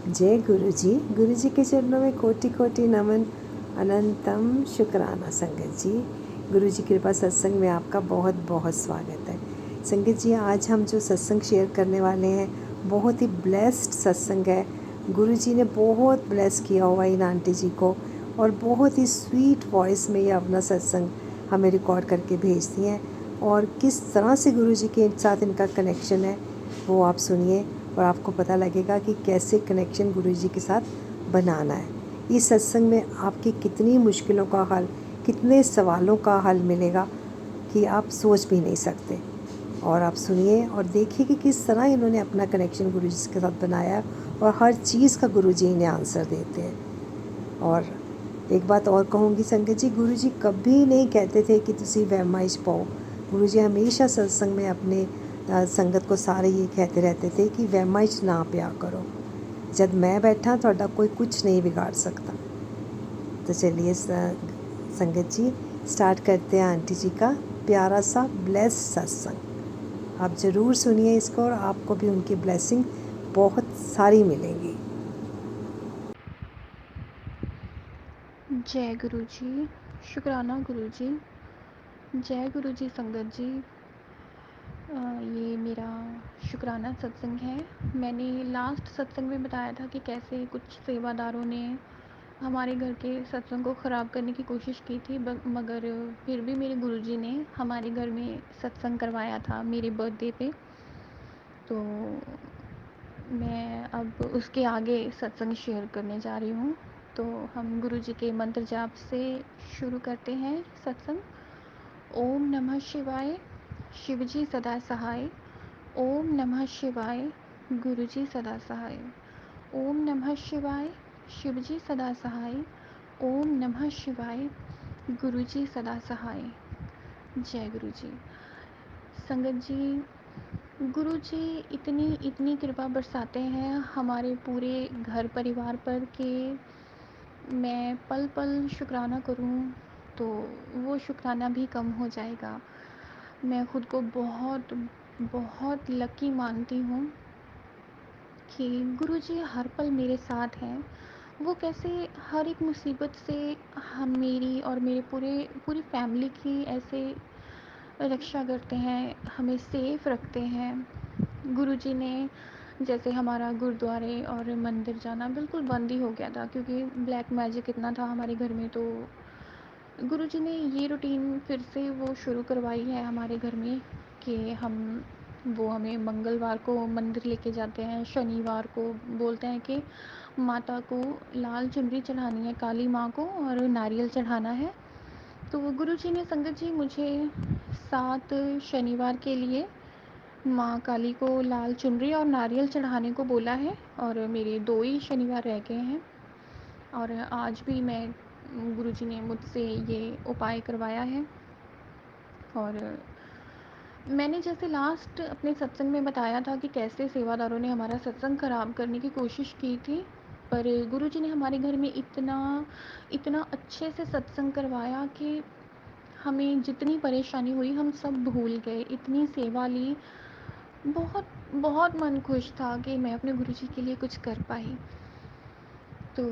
जय गुरु जी के चरणों में कोटि कोटि नमन, अनंतम शुक्राना। संगत जी, गुरु जी कृपा सत्संग में आपका बहुत बहुत स्वागत है। संगत जी, आज हम जो सत्संग शेयर करने वाले हैं बहुत ही ब्लेस्ड सत्संग है। गुरु जी ने बहुत ब्लेस किया हुआ इन आंटी जी को, और बहुत ही स्वीट वॉइस में ये अपना सत्संग हमें रिकॉर्ड करके भेजती हैं। और किस तरह से गुरु जी के साथ इनका कनेक्शन है वो आप सुनिए, और आपको पता लगेगा कि कैसे कनेक्शन गुरु जी के साथ बनाना है। इस सत्संग में आपकी कितनी मुश्किलों का हल, कितने सवालों का हल मिलेगा कि आप सोच भी नहीं सकते। और आप सुनिए और देखिए कि किस तरह इन्होंने अपना कनेक्शन गुरु जी के साथ बनाया, और हर चीज़ का गुरु जी इन्हें आंसर देते हैं। और एक बात और कहूँगी संगत जी, गुरु जी कभी नहीं कहते थे कि तुसी वहमाइश पाओ। गुरु जी हमेशा सत्संग में अपने संगत को सारे ये कहते रहते थे कि वहमाइश ना पिया करो, जब मैं बैठा थोड़ा कोई कुछ नहीं बिगाड़ सकता। तो चलिए संगत जी, स्टार्ट करते हैं आंटी जी का प्यारा सा ब्लेस सत्संग। आप ज़रूर सुनिए इसको, और आपको भी उनकी ब्लेसिंग बहुत सारी मिलेंगी। जय गुरु जी, शुक्राना गुरु जी। जय गुरु जी संगत जी। ये मेरा शुक्राना सत्संग है। मैंने लास्ट सत्संग में बताया था कि कैसे कुछ सेवादारों ने हमारे घर के सत्संग को ख़राब करने की कोशिश की थी, मगर फिर भी मेरे गुरुजी ने हमारे घर में सत्संग करवाया था मेरे बर्थडे पे। तो मैं अब उसके आगे सत्संग शेयर करने जा रही हूँ। तो हम गुरु जी के मंत्र जाप से शुरू करते हैं सत्संग। ओम नमः शिवाय, शिवजी सदा सहाय। ओम नमः शिवाय, गुरुजी सदा सहाय। ओम नमः शिवाय, शिवजी सदा सहाय। ओम नमः शिवाय, गुरुजी सदा सहाय। जय गुरु जी। संगत जी, गुरु जी इतनी इतनी कृपा बरसाते हैं हमारे पूरे घर परिवार पर कि मैं पल पल शुक्राना करूं तो वो शुक्राना भी कम हो जाएगा। मैं खुद को बहुत बहुत लकी मानती हूँ कि गुरु जी हर पल मेरे साथ हैं। वो कैसे हर एक मुसीबत से हम मेरी और मेरे पूरी फैमिली की ऐसे रक्षा करते हैं, हमें सेफ रखते हैं। गुरुजी ने जैसे हमारा गुरुद्वारे और मंदिर जाना बिल्कुल बंद ही हो गया था क्योंकि ब्लैक मैजिक इतना था हमारे घर में। तो गुरुजी ने ये रूटीन फिर से वो शुरू करवाई है हमारे घर में कि वो हमें मंगलवार को मंदिर लेके जाते हैं, शनिवार को बोलते हैं कि माता को लाल चुनरी चढ़ानी है, काली माँ को, और नारियल चढ़ाना है। तो गुरुजी ने संगत जी मुझे 7 शनिवार के लिए माँ काली को लाल चुनरी और नारियल चढ़ाने को बोला है, और मेरे 2 ही शनिवार रह गए हैं। और आज भी गुरुजी ने मुझसे ये उपाय करवाया है। और मैंने जैसे लास्ट अपने सत्संग में बताया था कि कैसे सेवादारों ने हमारा सत्संग खराब करने की कोशिश की थी, पर गुरुजी ने हमारे घर में इतना इतना अच्छे से सत्संग करवाया कि हमें जितनी परेशानी हुई हम सब भूल गए, इतनी सेवा ली। बहुत बहुत मन खुश था कि मैं अपने गुरुजी के लिए कुछ कर पाई। तो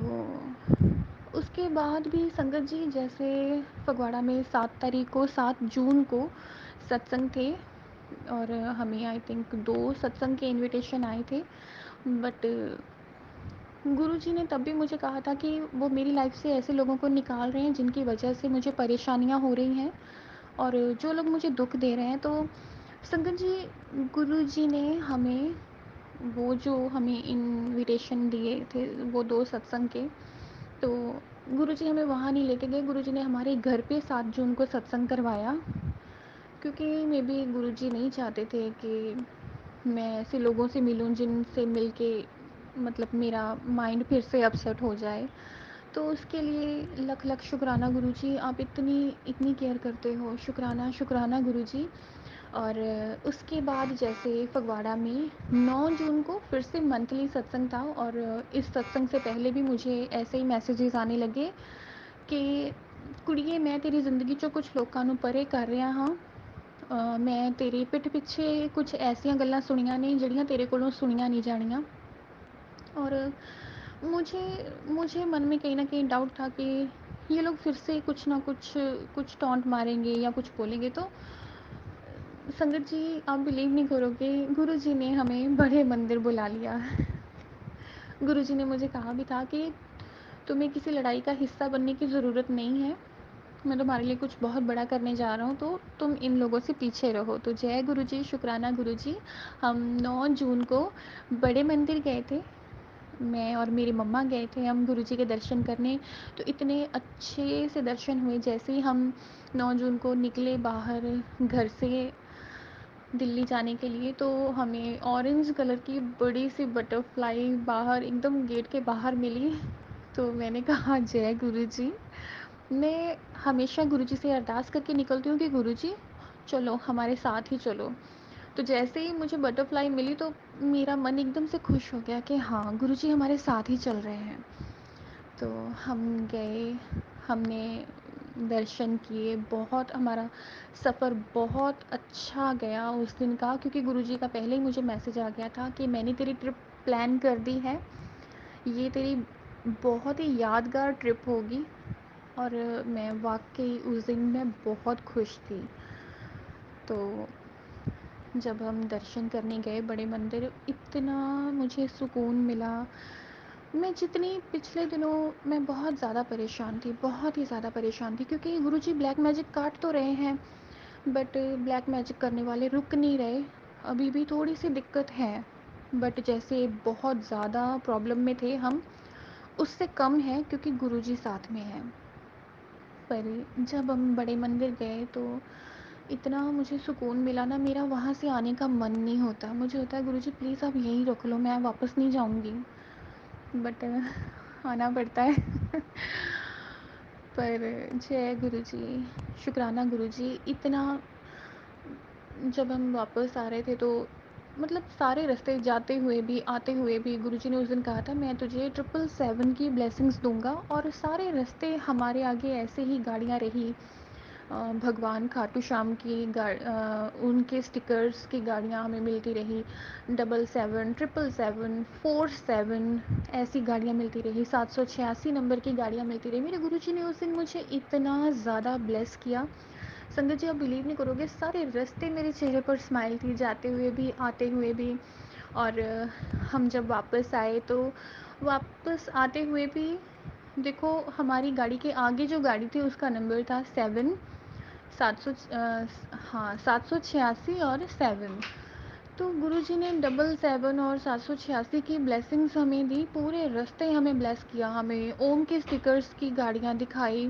उसके बाद भी संगत जी जैसे फगवाड़ा में 7 जून को सत्संग थे, और हमें आई थिंक 2 सत्संग के इनविटेशन आए थे। बट गुरुजी ने तब भी मुझे कहा था कि वो मेरी लाइफ से ऐसे लोगों को निकाल रहे हैं जिनकी वजह से मुझे परेशानियां हो रही हैं, और जो लोग मुझे दुख दे रहे हैं। तो संगत जी, गुरुजी ने हमें इनविटेशन दिए थे वो 2 सत्संग के, तो गुरुजी हमें वहाँ नहीं लेके गए। गुरुजी ने हमारे घर पे 7 जून को सत्संग करवाया, क्योंकि मे बी गुरुजी नहीं चाहते थे कि मैं ऐसे लोगों से मिलूं जिनसे मिलके मतलब मेरा माइंड फिर से अपसेट हो जाए। तो उसके लिए लख लख शुक्राना गुरुजी, आप इतनी इतनी केयर करते हो। शुक्राना शुक्राना गुरुजी। और उसके बाद जैसे फगवाड़ा में 9 जून को फिर से मंथली सत्संग था, और इस सत्संग से पहले भी मुझे ऐसे ही मैसेजेस आने लगे कि कुड़िए मैं तेरी ज़िंदगी चो कुछ लोगों ਨੂੰ परे कर रहा हाँ। मैं तेरी पिठ पिछे कुछ ऐसिया गल्लां सुनिया ने ਜਿਹੜੀਆਂ तेरे कोलों सुनिया नहीं जानियां। और मुझे मुझे मन में कहीं न कहीं डाउट था कि ये लोग फिर से कुछ ना कुछ कुछ टॉन्ट मारेंगे या कुछ बोलेंगे। तो संगत जी, आप बिलीव नहीं करोगे, गुरुजी ने हमें बड़े मंदिर बुला लिया। गुरुजी ने मुझे कहा भी था कि तुम्हें किसी लड़ाई का हिस्सा बनने की ज़रूरत नहीं है। मैं तुम्हारे लिए कुछ बहुत बड़ा करने जा रहा हूँ, तो तुम इन लोगों से पीछे रहो। तो जय गुरुजी, शुक्राना गुरुजी। हम 9 जून को बड़े मंदिर गए थे। मैं और मेरी मम्मा गए थे हम गुरुजी के दर्शन करने। तो इतने अच्छे से दर्शन हुए। जैसे ही हम 9 जून को निकले बाहर घर से दिल्ली जाने के लिए, तो हमें ऑरेंज कलर की बड़ी सी बटरफ्लाई बाहर एकदम गेट के बाहर मिली। तो मैंने कहा जय गुरुजी। मैं हमेशा गुरुजी से अरदास करके निकलती हूँ कि गुरुजी चलो हमारे साथ ही चलो। तो जैसे ही मुझे बटरफ्लाई मिली, तो मेरा मन एकदम से खुश हो गया कि हाँ, गुरुजी हमारे साथ ही चल रहे हैं। तो हम गए, हमने दर्शन किए। बहुत हमारा सफ़र बहुत अच्छा गया उस दिन का, क्योंकि गुरुजी का पहले ही मुझे मैसेज आ गया था कि मैंने तेरी ट्रिप प्लान कर दी है। ये तेरी बहुत ही यादगार ट्रिप होगी। और मैं वाक़ई उस दिन मैं बहुत खुश थी। तो जब हम दर्शन करने गए बड़े मंदिर, इतना मुझे सुकून मिला। मैं जितनी पिछले दिनों मैं बहुत ज़्यादा परेशान थी, बहुत ही ज़्यादा परेशान थी, क्योंकि गुरुजी ब्लैक मैजिक काट तो रहे हैं, बट ब्लैक मैजिक करने वाले रुक नहीं रहे। अभी भी थोड़ी सी दिक्कत है, बट जैसे बहुत ज़्यादा प्रॉब्लम में थे हम, उससे कम है क्योंकि गुरुजी साथ में हैं। पर जब हम बड़े मंदिर गए, तो इतना मुझे सुकून मिला ना, मेरा वहाँ से आने का मन नहीं होता। मुझे होता है गुरुजी प्लीज़ आप यहीं रख लो, मैं वापस नहीं जाऊँगी। बट आना पड़ता है। पर जय गुरुजी, शुक्राना गुरुजी। इतना जब हम वापस आ रहे थे, तो मतलब सारे रास्ते जाते हुए भी आते हुए भी गुरुजी ने उस दिन कहा था मैं तुझे 777 की ब्लेसिंग्स दूंगा। और सारे रास्ते हमारे आगे ऐसे ही गाड़ियाँ रही। भगवान खाटू श्याम की उनके स्टिकर्स की गाड़ियाँ हमें मिलती रही। 777, 777, 47 ऐसी गाड़ियाँ मिलती रही। 786 नंबर की गाड़ियाँ मिलती रही। मेरे गुरुजी ने उस दिन मुझे इतना ज़्यादा ब्लेस किया। संगत जी, आप बिलीव नहीं करोगे, सारे रास्ते मेरे चेहरे पर स्माइल थी, जाते हुए भी आते हुए भी। और हम जब वापस आए, तो वापस आते हुए भी देखो, हमारी गाड़ी के आगे जो गाड़ी थी उसका नंबर था 7, 700, हाँ 786 और 7। तो गुरुजी ने 777 और 786 की ब्लेसिंग्स हमें दी। पूरे रास्ते हमें ब्लेस किया, हमें ओम के स्टिकर्स की गाड़ियाँ दिखाई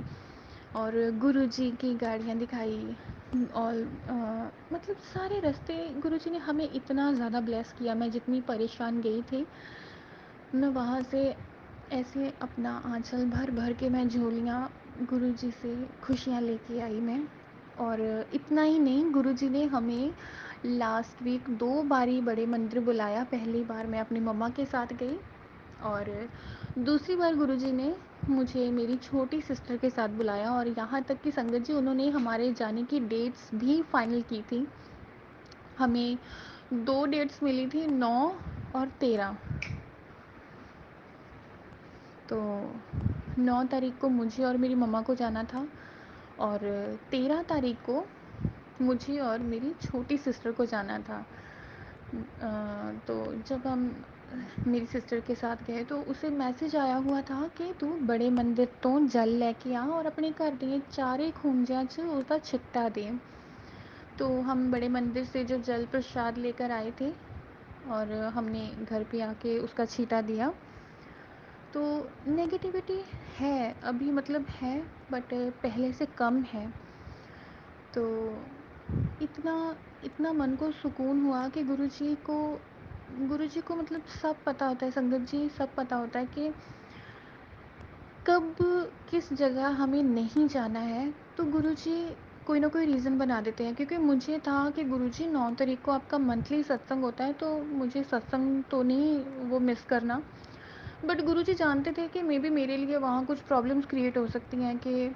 और गुरुजी की गाड़ियाँ दिखाई। और मतलब सारे रास्ते गुरुजी ने हमें इतना ज़्यादा ब्लेस किया। मैं जितनी परेशान गई थी, मैं वहाँ से ऐसे अपना आंचल भर भर के मैं झोलियाँ गुरुजी से खुशियाँ लेके आई मैं। और इतना ही नहीं, गुरुजी ने हमें लास्ट वीक 2 बारी बड़े मंदिर बुलाया। पहली बार मैं अपनी मम्मा के साथ गई, और दूसरी बार गुरुजी ने मुझे मेरी छोटी सिस्टर के साथ बुलाया। और यहाँ तक कि संगत जी, उन्होंने हमारे जाने की डेट्स भी फाइनल की थी। हमें 2 डेट्स मिली थी, 9 और 13। तो 9 तारीख को मुझे और मेरी मम्मा को जाना था, और 13 तारीख को मुझे और मेरी छोटी सिस्टर को जाना था। तो जब हम मेरी सिस्टर के साथ गए, तो उसे मैसेज आया हुआ था कि तू बड़े मंदिर तो जल लेके आ और अपने घर दिए चारे खूंजा च उसका छिट्टा दे। तो हम बड़े मंदिर से जो जल प्रसाद लेकर आए थे, और हमने घर पे आके उसका छींटा दिया। तो नेगेटिविटी है अभी, मतलब है, बट पहले से कम है। तो इतना इतना मन को सुकून हुआ कि गुरुजी को मतलब सब पता होता है संगत जी, सब पता होता है कि कब किस जगह हमें नहीं जाना है। तो गुरुजी कोई ना कोई रीज़न बना देते हैं। क्योंकि मुझे था कि गुरुजी 9 तारीख को आपका मंथली सत्संग होता है, तो मुझे सत्संग तो नहीं वो मिस करना। बट गुरुजी जानते थे कि मे बी मेरे लिए वहाँ कुछ प्रॉब्लम्स क्रिएट हो सकती हैं, कि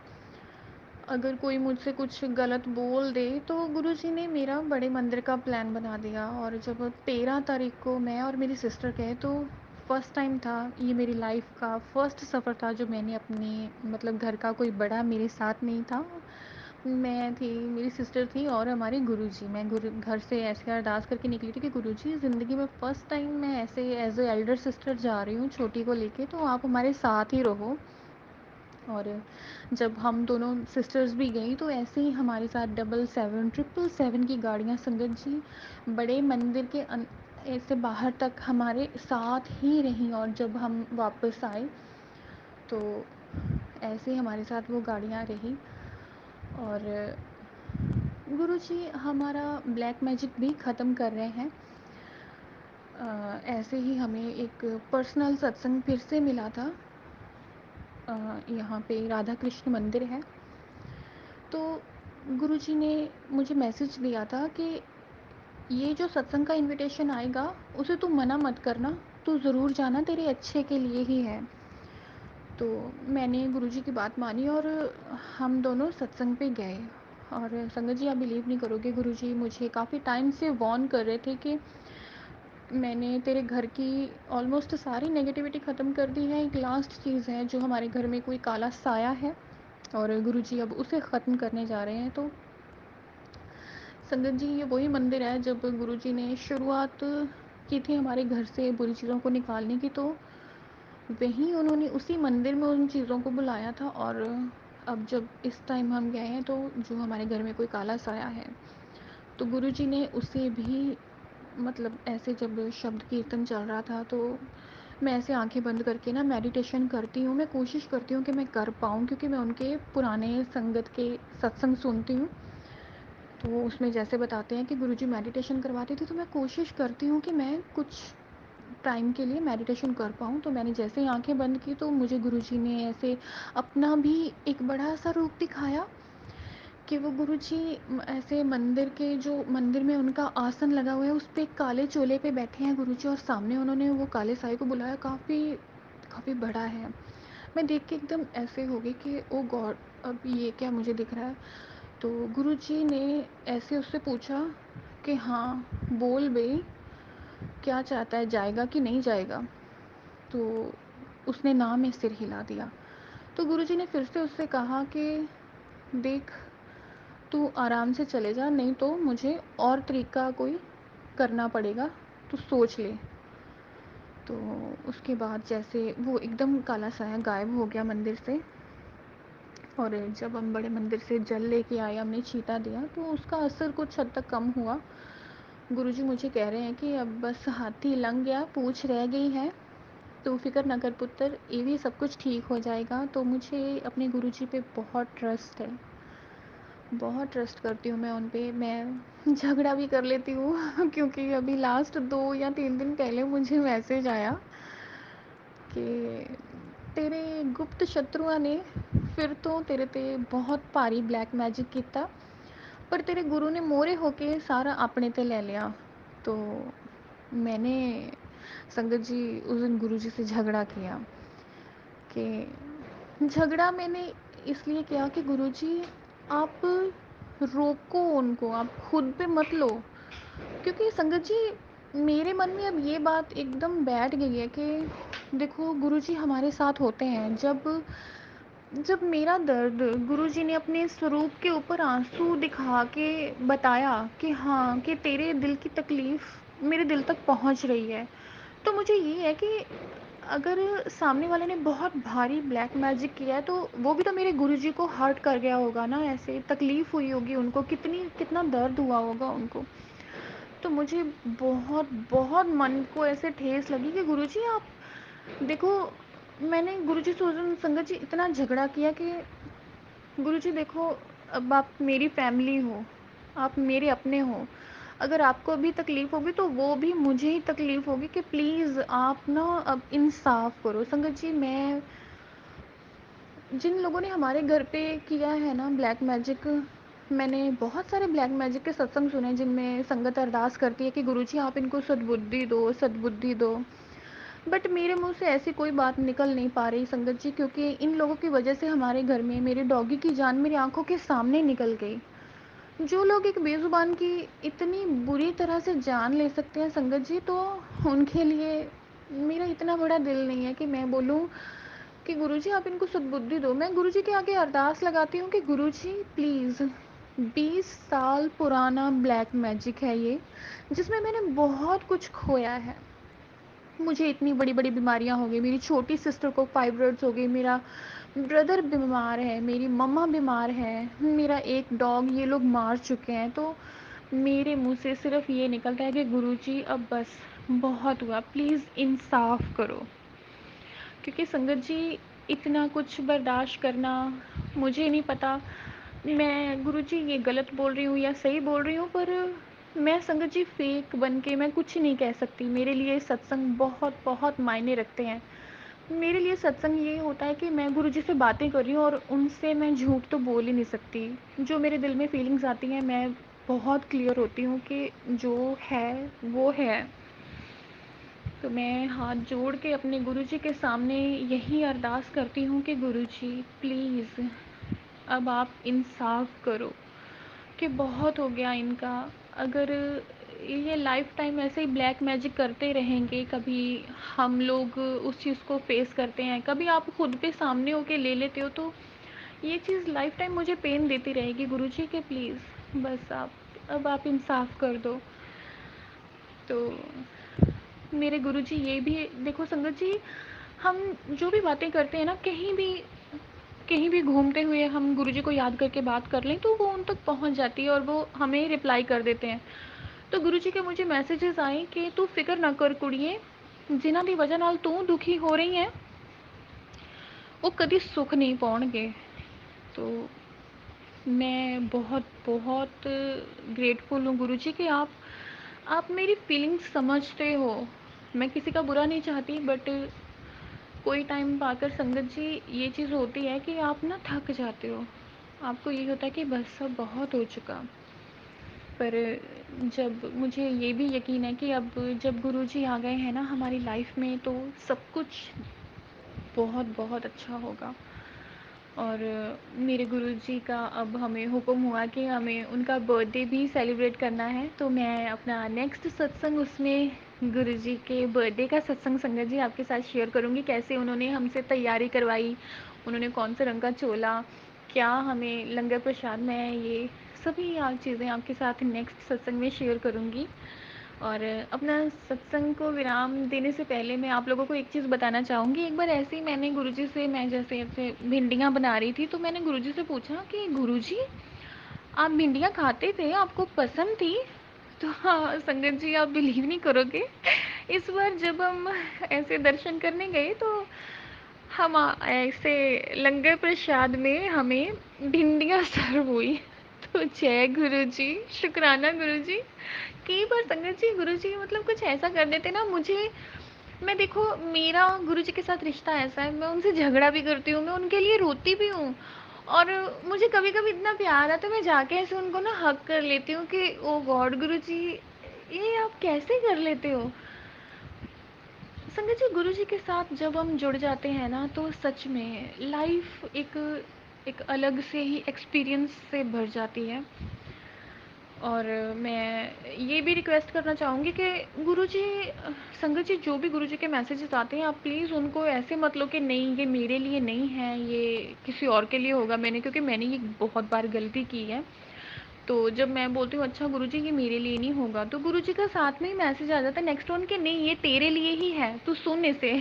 अगर कोई मुझसे कुछ गलत बोल दे। तो गुरुजी ने मेरा बड़े मंदिर का प्लान बना दिया। और जब 13 तारीख को मैं और मेरी सिस्टर गए, तो फ़र्स्ट टाइम था, ये मेरी लाइफ़ का फ़र्स्ट सफ़र था जो मैंने अपने मतलब घर का कोई बड़ा मेरे साथ नहीं था। मैं थी, मेरी सिस्टर थी और हमारे गुरुजी। मैं गुरु घर से ऐसे अरदास करके निकली थी कि गुरुजी ज़िंदगी में फ़र्स्ट टाइम मैं ऐसे एज़ अ एल्डर सिस्टर जा रही हूँ छोटी को लेके, तो आप हमारे साथ ही रहो। और जब हम दोनों सिस्टर्स भी गई तो ऐसे ही हमारे साथ 777 777 की गाड़ियाँ संगत जी बड़े मंदिर के ऐसे बाहर तक हमारे साथ ही रहीं। और जब हम वापस आए तो ऐसे ही हमारे साथ वो गाड़ियाँ रही। और गुरुजी हमारा ब्लैक मैजिक भी ख़त्म कर रहे हैं। ऐसे ही हमें एक पर्सनल सत्संग फिर से मिला था। यहाँ पे राधा कृष्ण मंदिर है, तो गुरुजी ने मुझे मैसेज दिया था कि ये जो सत्संग का इनविटेशन आएगा उसे तू मना मत करना, तू ज़रूर जाना, तेरे अच्छे के लिए ही है। तो मैंने गुरुजी की बात मानी और हम दोनों सत्संग पे गए। और संगत जी आप बिलीव नहीं करोगे, गुरुजी मुझे काफ़ी टाइम से वॉर्न कर रहे थे कि मैंने तेरे घर की ऑलमोस्ट सारी नेगेटिविटी ख़त्म कर दी है, एक लास्ट चीज़ है जो हमारे घर में कोई काला साया है और गुरुजी अब उसे ख़त्म करने जा रहे हैं। तो संगत जी ये वही मंदिर है जब गुरुजी ने शुरुआत की थी हमारे घर से बुरी चीज़ों को निकालने की, तो वहीं उन्होंने उसी मंदिर में उन चीज़ों को बुलाया था। और अब जब इस टाइम हम गए हैं तो जो हमारे घर में कोई काला साया है तो गुरुजी ने उसे भी मतलब ऐसे जब शब्द कीर्तन चल रहा था तो मैं ऐसे आंखें बंद करके ना मेडिटेशन करती हूँ। मैं कोशिश करती हूँ कि मैं कर पाऊँ, क्योंकि मैं उनके पुराने संगत के सत्संग सुनती हूँ। तो उसमें जैसे बताते हैं कि गुरुजी मेडिटेशन करवाते थे, तो मैं कोशिश करती हूँ कि मैं कुछ टाइम के लिए मेडिटेशन कर पाऊँ। तो मैंने जैसे ही आंखें बंद की तो मुझे गुरुजी ने ऐसे अपना भी एक बड़ा सा रूप दिखाया कि वो गुरुजी ऐसे मंदिर के जो मंदिर में उनका आसन लगा हुआ है उस पे काले चोले पे बैठे हैं गुरुजी, और सामने उन्होंने वो काले साई को बुलाया, काफ़ी काफ़ी बड़ा है। मैं देख के एकदम ऐसे हो गई कि ओ गॉड, अब ये क्या मुझे दिख रहा है। तो गुरुजी ने ऐसे उससे पूछा कि हाँ बोल बे, क्या चाहता है, जाएगा कि नहीं जाएगा। तो उसने ना में सिर हिला दिया। तो गुरुजी ने फिर से उससे कहा कि देख, तू आराम से चले जा, नहीं तो मुझे और तरीका कोई करना पड़ेगा, तू सोच ले। तो उसके बाद जैसे वो एकदम काला साया गायब हो गया मंदिर से। और जब हम बड़े मंदिर से जल लेके आए, हमने छीटा दिया तो उसका असर कुछ हद तक कम हुआ। गुरुजी मुझे कह रहे हैं कि अब बस हाथी लंघ गया, पूँछ रह गई है, तो फ़िक्र ना कर पुत्र, ये भी सब कुछ ठीक हो जाएगा। तो मुझे अपने गुरुजी पे बहुत ट्रस्ट है, बहुत ट्रस्ट करती हूँ मैं उन पे। मैं झगड़ा भी कर लेती हूँ क्योंकि अभी लास्ट 2 या 3 दिन पहले मुझे मैसेज आया कि तेरे गुप्त शत्रुआं ने फिर तो तेरे ते बहुत भारी ब्लैक मैजिक किया, पर तेरे गुरु ने मोरे होके सारा अपने ते ले लिया। तो मैंने संगत जी उस दिन गुरु जी से झगड़ा किया कि झगड़ा मैंने इसलिए किया कि गुरु जी आप रोको उनको, आप खुद पे मत लो। क्योंकि संगत जी मेरे मन में अब ये बात एकदम बैठ गई है कि देखो गुरुजी हमारे साथ होते हैं। जब जब मेरा दर्द गुरुजी ने अपने स्वरूप के ऊपर आंसू दिखा के बताया कि हाँ कि तेरे दिल की तकलीफ़ मेरे दिल तक पहुंच रही है, तो मुझे ये है कि अगर सामने वाले ने बहुत भारी ब्लैक मैजिक किया है तो वो भी तो मेरे गुरुजी को हर्ट कर गया होगा ना, ऐसे तकलीफ़ हुई होगी उनको, कितना दर्द हुआ होगा उनको। तो मुझे बहुत बहुत मन को ऐसे ठेस लगी कि गुरुजी आप देखो, मैंने गुरुजी से उस दिन संगत जी इतना झगड़ा किया कि गुरुजी देखो, अब आप मेरी फैमिली हो, आप मेरे अपने हो, अगर आपको अभी तकलीफ़ होगी तो वो भी मुझे ही तकलीफ़ होगी, कि प्लीज़ आप ना अब इंसाफ़ करो। संगत जी मैं जिन लोगों ने हमारे घर पे किया है ना ब्लैक मैजिक, मैंने बहुत सारे ब्लैक मैजिक के सत्संग सुने जिनमें संगत अरदास करती है कि गुरुजी आप इनको सद्बुद्धि दो, सद्बुद्धि दो। बट मेरे मुंह से ऐसी कोई बात निकल नहीं पा रही संगत जी, क्योंकि इन लोगों की वजह से हमारे घर में मेरे डॉगी की जान मेरी आंखों के सामने निकल गई। जो लोग एक बेजुबान की इतनी बुरी तरह से जान ले सकते हैं संगत जी, तो उनके लिए मेरा इतना बड़ा दिल नहीं है कि मैं बोलूँ कि गुरुजी आप इनको सद्बुद्धि दो। मैं गुरुजी के आगे अरदास लगाती हूँ कि गुरुजी प्लीज़ 20 साल पुराना ब्लैक मैजिक है ये, जिसमें मैंने बहुत कुछ खोया है। मुझे इतनी बड़ी-बड़ी बीमारियाँ हो गई, मेरी छोटी सिस्टर को फाइब्रॉइड्स हो गई, मेरा ब्रदर बीमार है, मेरी मम्मा बीमार है, मेरा एक डॉग ये लोग मार चुके हैं। तो मेरे मुँह से सिर्फ़ ये निकलता है कि गुरुजी अब बस बहुत हुआ, प्लीज़ इंसाफ़ करो। क्योंकि संगत जी इतना कुछ बर्दाश्त करना मुझे नहीं पता मैं गुरुजी ये गलत बोल रही हूँ या सही बोल रही हूँ, पर मैं संगत जी फेक बन के मैं कुछ नहीं कह सकती। मेरे लिए सत्संग बहुत बहुत मायने रखते हैं। मेरे लिए सत्संग ये होता है कि मैं गुरुजी से बातें कर रही हूँ और उनसे मैं झूठ तो बोल ही नहीं सकती। जो मेरे दिल में फीलिंग्स आती हैं मैं बहुत क्लियर होती हूँ कि जो है वो है। तो मैं हाथ जोड़ के अपने गुरुजी के सामने यही अरदास करती हूँ कि गुरुजी प्लीज़ अब आप इंसाफ़ करो कि बहुत हो गया इनका। अगर ये लाइफ टाइम ऐसे ही ब्लैक मैजिक करते रहेंगे, कभी हम लोग उस चीज़ को फेस करते हैं, कभी आप खुद पे सामने होके ले लेते हो, तो ये चीज़ लाइफ टाइम मुझे पेन देती रहेगी। गुरुजी के प्लीज़ बस आप अब आप इंसाफ़ कर दो। तो मेरे गुरुजी ये भी देखो संगत जी, हम जो भी बातें करते हैं ना, कहीं भी घूमते हुए हम गुरुजी को याद करके बात कर लें तो वो उन तक पहुंच जाती है और वो हमें रिप्लाई कर देते हैं। तो गुरुजी के मुझे मैसेजेस आए कि तू फिक्र ना कर कुड़िए, जिन्हां दी वजह नाल तू दुखी हो रही है वो कभी सुख नहीं पाउणगे। तो मैं बहुत बहुत ग्रेटफुल हूँ गुरुजी कि आप मेरी फीलिंग्स समझते हो। मैं किसी का बुरा नहीं चाहती, बट कोई टाइम पाकर संगत जी ये चीज़ होती है कि आप ना थक जाते हो। आपको ये होता है कि बस अब बहुत हो चुका। पर जब मुझे ये भी यकीन है कि अब जब गुरुजी आ गए हैं ना हमारी लाइफ में, तो सब कुछ बहुत बहुत अच्छा होगा। और मेरे गुरुजी का अब हमें हुक्म हुआ कि हमें उनका बर्थडे भी सेलिब्रेट करना है। तो मैं अपना नेक्स्ट सत्संग उसमें गुरुजी के बर्थडे का सत्संग संगत जी आपके साथ शेयर करूँगी, कैसे उन्होंने हमसे तैयारी करवाई, उन्होंने कौन से रंग का चोला, क्या हमें लंगर प्रसाद में, ये सभी चीज़ें आपके साथ नेक्स्ट सत्संग में शेयर करूँगी। और अपना सत्संग को विराम देने से पहले मैं आप लोगों को एक चीज़ बताना चाहूँगी। एक बार ऐसे ही मैंने गुरुजी से, मैं जैसे ऐसे भिंडियाँ बना रही थी, तो मैंने गुरुजी से पूछा कि गुरुजी आप भिंडियाँ खाते थे, आपको पसंद थी? तो हाँ संगत जी, आप बिलीव नहीं करोगे, इस बार जब हम ऐसे दर्शन करने गए तो हम ऐसे लंगर प्रसाद में हमें भिंडियाँ सर्व हुई। तो जय गुरुजी, शुक्राना गुरुजी। कई बार संगत जी गुरुजी मतलब कुछ ऐसा कर देते ना मुझे, मैं देखो मेरा गुरुजी के साथ रिश्ता ऐसा है, मैं उनसे झगड़ा भी करती हूँ, मैं उनके लिए रोती भी हूँ, और मुझे कभी-कभी इतना प्यार आता है मैं जाके ऐसे उनको ना हग कर लेती हूँ कि ओ गॉड गुरुजी ये आप कैसे कर लेते हो? संगत जी गुरुजी के साथ जब हम जुड़ जाते हैं ना, तो सच में लाइफ एक अलग से ही एक्सपीरियंस से भर जाती है। और मैं ये भी रिक्वेस्ट करना चाहूँगी कि गुरुजी संगत जी जो भी गुरुजी के मैसेजेस आते हैं आप प्लीज़ उनको ऐसे मत लो कि नहीं ये मेरे लिए नहीं है, ये किसी और के लिए होगा। क्योंकि मैंने ये बहुत बार गलती की है। तो जब मैं बोलती हूँ अच्छा गुरुजी ये मेरे लिए नहीं होगा, तो गुरुजी का साथ में ही मैसेज आ जाता है नेक्स्ट वन कि नहीं ये तेरे लिए ही है, तू सुन इसे।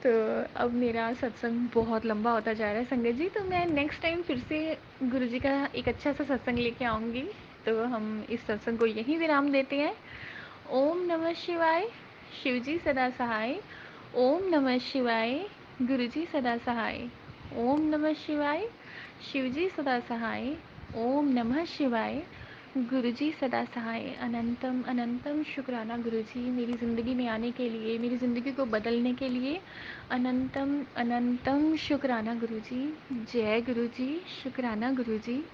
तो अब मेरा सत्संग बहुत लंबा होता जा रहा है संगत जी, तो मैं नेक्स्ट टाइम फिर से गुरुजी का एक अच्छा सा सत्संग लेके आऊँगी। तो हम इस सत्संग को यहीं विराम देते हैं। ओम नमः शिवाय, शिवजी सदा सहाय। ओम नमः शिवाय, गुरुजी सदा सहाय। ओम नमः शिवाय, शिवजी सदा सहाय। ओम नमः शिवाय, गुरुजी सदा सहाय। अनंतम अनंतम शुक्राना गुरुजी, मेरी ज़िंदगी में आने के लिए, मेरी ज़िंदगी को बदलने के लिए अनंतम अनंतम शुक्राना गुरुजी। जय गुरुजी, शुक्राना गुरुजी।